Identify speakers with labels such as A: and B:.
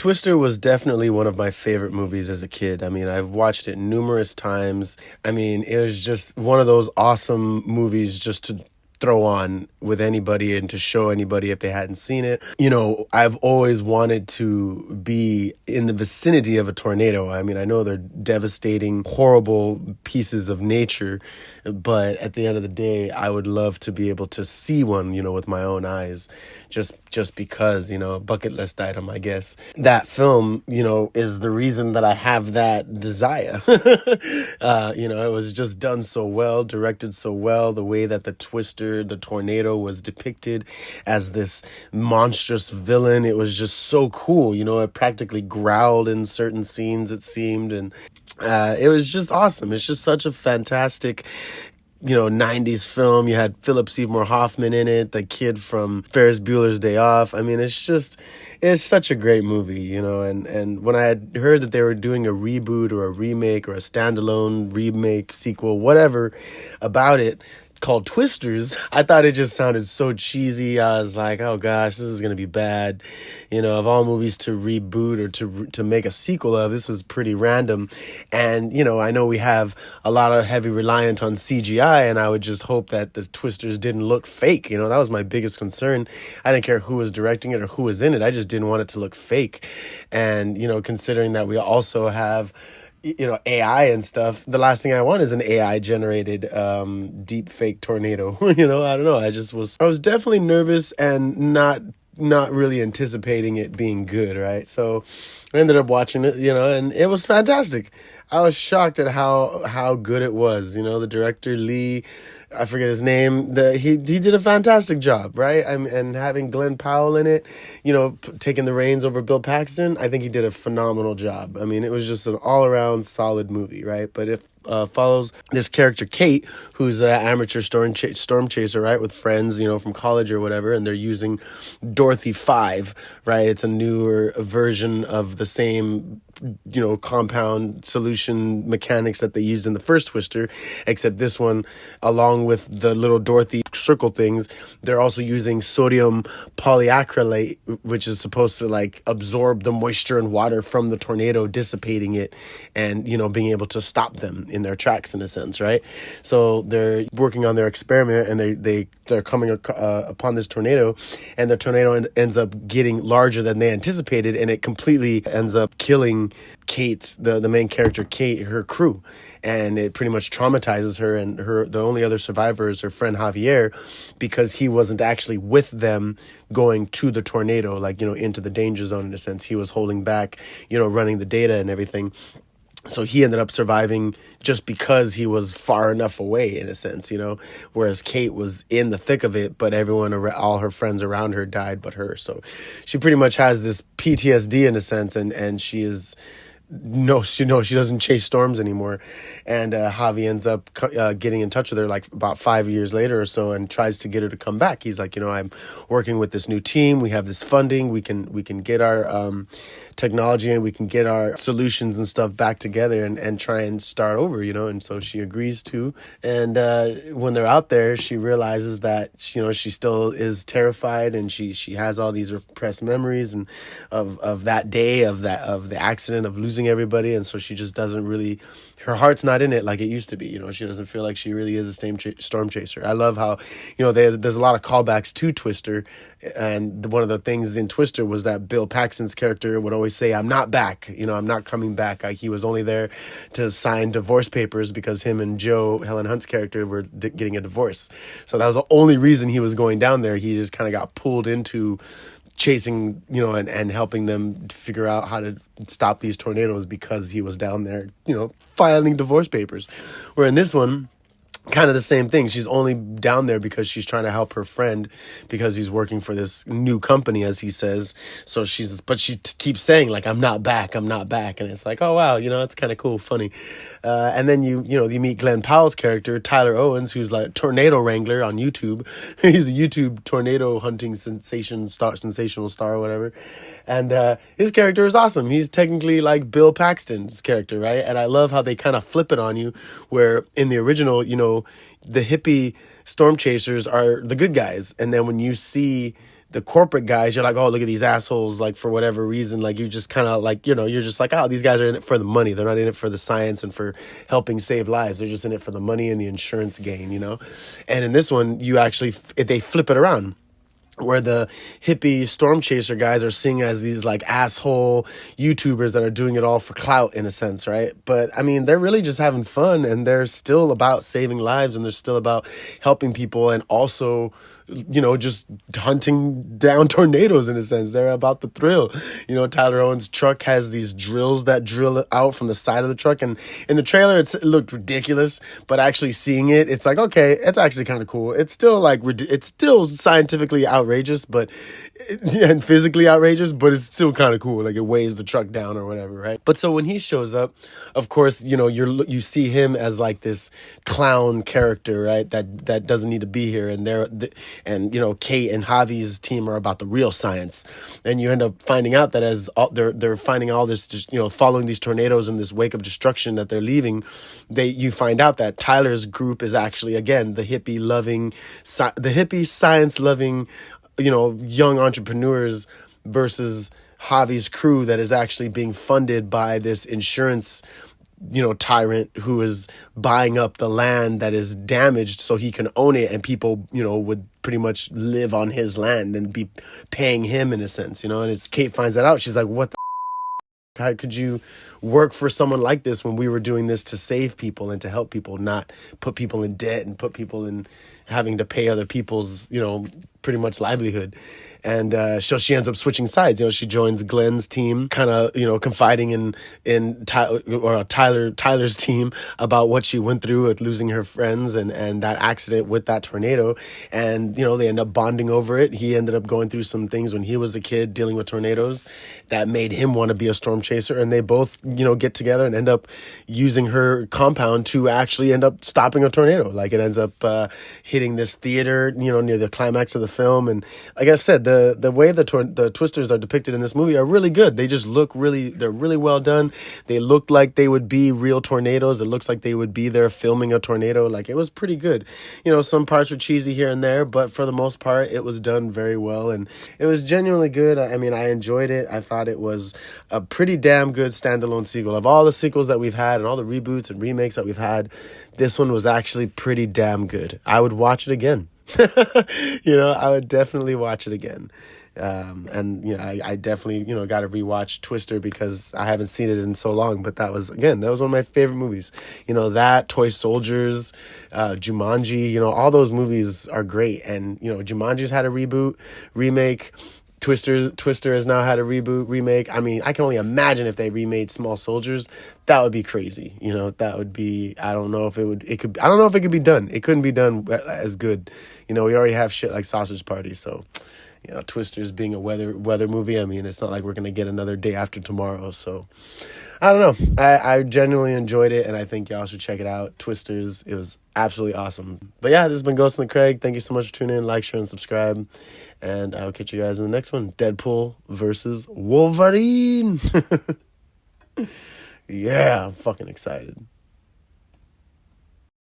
A: Twister was definitely one of my favorite movies as a kid. I mean, I've watched it numerous times. I mean, it was just one of those awesome movies just to throw on with anybody and to show anybody if they hadn't seen it. You know, I've always wanted to be in the vicinity of a tornado. I mean, I know they're devastating, horrible pieces of nature, but at the end of the day, I would love to be able to see one, you know, with my own eyes, just because, you know, a bucket list item, I guess. That film, you know, is the reason that I have that desire. You know, it was just done so well, directed so well, the way that the Twister, the tornado, was depicted as this monstrous villain. It was just so cool. You know, it practically growled in certain scenes, it seemed, and it was just awesome. It's just such a fantastic, you know, 90s film. You had Philip Seymour Hoffman in it, the kid from Ferris Bueller's Day Off. I mean, it's such a great movie, you know, and when I had heard that they were doing a reboot or a remake or a standalone remake, sequel, whatever about it, called Twisters, I thought it just sounded so cheesy. I was like, oh gosh, this is going to be bad. You know, of all movies to reboot or to make a sequel of, this was pretty random. And, you know, I know we have a lot of heavy reliance on CGI, and I would just hope that the Twisters didn't look fake. You know, that was my biggest concern. I didn't care who was directing it or who was in it. I just didn't want it to look fake. And, you know, considering that we also have, you know, AI and stuff, the last thing I want is an AI generated deep fake tornado. You know, I don't know. I was definitely nervous and not really anticipating it being good, right? So I ended up watching it, you know, and it was fantastic. I was shocked at how good it was. You know, the director, Lee, I forget his name, he did a fantastic job, right? And having Glenn Powell in it, you know, taking the reins over Bill Paxton, I think he did a phenomenal job. I mean, it was just an all-around solid movie, right? But if follows this character Kate, who's an amateur storm chaser, right, with friends, you know, from college or whatever, and they're using Dorothy 5, right? It's a newer version of the same, you know, compound solution mechanics that they used in the first Twister, except this one, along with the little Dorothy circle things, they're also using sodium polyacrylate, which is supposed to like absorb the moisture and water from the tornado, dissipating it and, you know, being able to stop them in their tracks in a sense, right? So they're working on their experiment, and they're coming upon this tornado, and the tornado ends up getting larger than they anticipated, and it completely ends up killing Kate's, the main character Kate, her crew, and it pretty much traumatizes her, and the only other survivor is her friend Javier, because he wasn't actually with them going to the tornado, like, you know, into the danger zone in a sense. He was holding back, you know, running the data and everything. So he ended up surviving just because he was far enough away, in a sense, you know, whereas Kate was in the thick of it, but all her friends around her died but her. So she pretty much has this PTSD in a sense, and she doesn't chase storms anymore. And Javi ends up getting in touch with her like about 5 years later or so, and tries to get her to come back. He's like, you know, I'm working with this new team. We have this funding. We can get our technology, and we can get our solutions and stuff back together and try and start over, you know. And so she agrees to. And when they're out there, she realizes that, you know, she still is terrified, and she has all these repressed memories and of that day, of the accident, of losing everybody. And so she just doesn't really, her heart's not in it like it used to be, you know. She doesn't feel like she really is a storm chaser. I love how, you know, there's a lot of callbacks to Twister, and one of the things in Twister was that Bill Paxton's character would always say, I'm not back, you know, I'm not coming back. Like, he was only there to sign divorce papers because him and Joe, Helen Hunt's character, were getting a divorce. So that was the only reason he was going down there. He just kind of got pulled into chasing, you know, and helping them figure out how to stop these tornadoes, because he was down there, you know, filing divorce papers. Where in this one, kind of the same thing. She's only down there because she's trying to help her friend, because he's working for this new company, as he says. So she keeps saying, like, I'm not back. And it's like, oh wow, you know, it's kind of cool, funny. And then you meet Glenn Powell's character, Tyler Owens, who's like tornado wrangler on YouTube. He's a YouTube tornado hunting sensational star or whatever. And his character is awesome. He's technically like Bill Paxton's character, right? And I love how they kind of flip it on you, where in the original, you know, the hippie storm chasers are the good guys, and then when you see the corporate guys, you're like, oh, look at these assholes, like, for whatever reason, like, you just kind of like, you're just like, oh, these guys are in it for the money. They're not in it for the science and for helping save lives. They're just in it for the money and the insurance gain, And in this one, you actually, they flip it around, where the hippie storm chaser guys are seen as these like asshole YouTubers that are doing it all for clout in a sense, right? But I mean, they're really just having fun, and they're still about saving lives, and they're still about helping people, and also, just hunting down tornadoes in a sense. They're about the thrill. Tyler Owen's truck has these drills that drill out from the side of the truck, and in the trailer it looked ridiculous, but actually seeing it, it's like, okay, it's actually kind of cool. It's still like, it's still scientifically outrageous, but and physically outrageous, but it's still kind of cool. Like, it weighs the truck down or whatever, right? But so when he shows up, of course, you see him as like this clown character, right? That doesn't need to be here, and Kate and Javi's team are about the real science, and you end up finding out that as they're finding all this, just, following these tornadoes and this wake of destruction that they're leaving, you find out that Tyler's group is actually, again, the hippie science loving, young entrepreneurs versus Javi's crew that is actually being funded by this insurance, tyrant who is buying up the land that is damaged so he can own it, and people, would pretty much live on his land and be paying him in a sense, and as Kate finds that out, she's like, what the how could you work for someone like this when we were doing this to save people and to help people, not put people in debt and put people in having to pay other people's, pretty much livelihood. And so she ends up switching sides. She joins Glenn's team, kind of, confiding in Tyler's team about what she went through with losing her friends and that accident with that tornado. And, they end up bonding over it. He ended up going through some things when he was a kid dealing with tornadoes that made him want to be a storm chaser. And they both, get together and end up using her compound to actually end up stopping a tornado. Like, it ends up hitting this theater, near the climax of the film. And like I said, the way the twisters are depicted in this movie are really good. They just they're really well done. They looked like they would be real tornadoes. It looks like they would be there filming a tornado. Like, it was pretty good. Some parts were cheesy here and there, but for the most part, it was done very well, and it was genuinely good. I mean, I enjoyed it. I thought it was a pretty damn good standalone sequel. Of all the sequels that we've had and all the reboots and remakes that we've had, this one was actually pretty damn good. I would watch it again. I would definitely watch it again. I definitely, got to rewatch Twister because I haven't seen it in so long, but that was one of my favorite movies. That, Toy Soldiers, Jumanji, all those movies are great. And, Jumanji's had a remake. Twister has now had a remake. I mean, I can only imagine if they remade Small Soldiers, that would be crazy. That would be, I don't know if it could be done. It couldn't be done as good. We already have shit like Sausage Party. So, Twister's being a weather movie. I mean, it's not like we're going to get another Day After Tomorrow. So, I don't know. I genuinely enjoyed it, and I think y'all should check it out. Twisters, it was absolutely awesome. But yeah, this has been Ghost and the Craig. Thank you so much for tuning in. Like, share, and subscribe. And I'll catch you guys in the next one. Deadpool versus Wolverine. Yeah, I'm fucking excited.